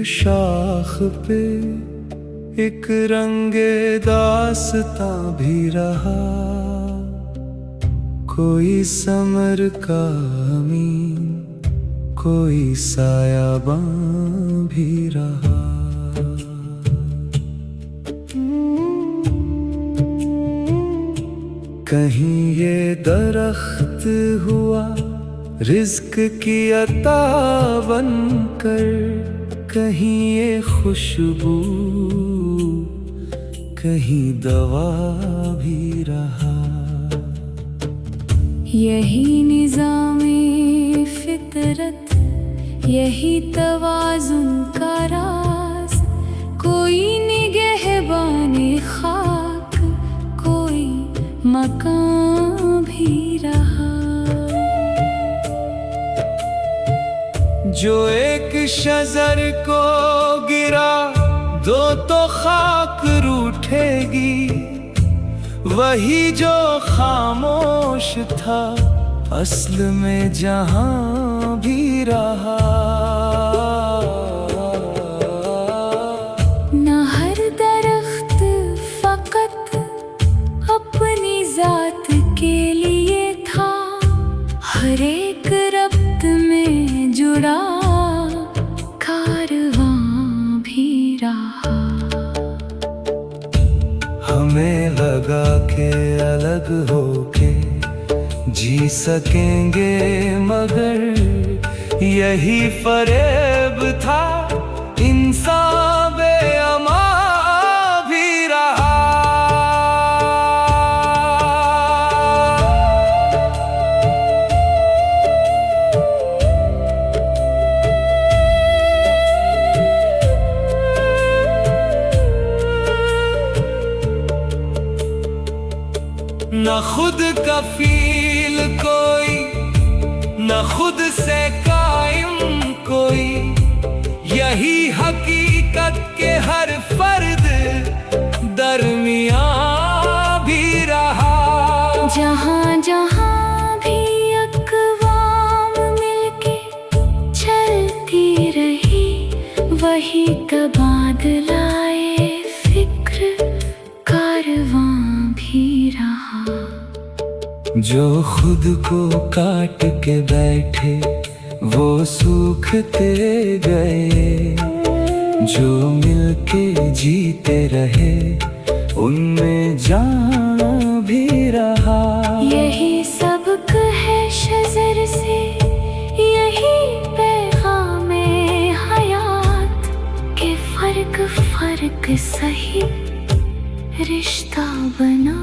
शाख पे एक रंगे दास्तां भी रहा, कोई समर का अमीन, कोई सायाबां भी रहा। कहीं ये दरख्त हुआ रिज़्क़ की अता बनकर, कहीं ये खुशबू, कहीं दवा भी रहा। यही निज़ामे फितरत, यही तवाज़ुन का राज, कोई निगहबाने खाक, कोई मकान भी रहा। जो एक शजर को गिरा दो तो खाक रूठेगी, वही जो खामोश था असल में जहां भी रहा। न हर दरख्त फकत अपनी जात के लिए था, हर एक रब्त में जुड़ा कारवां भी रहा। हमें लगा के अलग होके जी सकेंगे, मगर यही फरेब था, इंसान बेअमा भी रहा। न खुद कफील कोई, न खुद से कायम कोई, यही हकीकत के हर फर्द दरमियां भी रहा। जहाँ जहाँ भी अक़वाम मिलके चलती रही, वही तबादलाए फिक्र कारवां भी रहा। जो खुद को काट के बैठे वो सूखते गए, जो मिलके जीते रहे उनमें जान भी रहा। यही सबक है शजर से, यही पैगामे हयात के फर्क फर्क सही रिश्ता बना।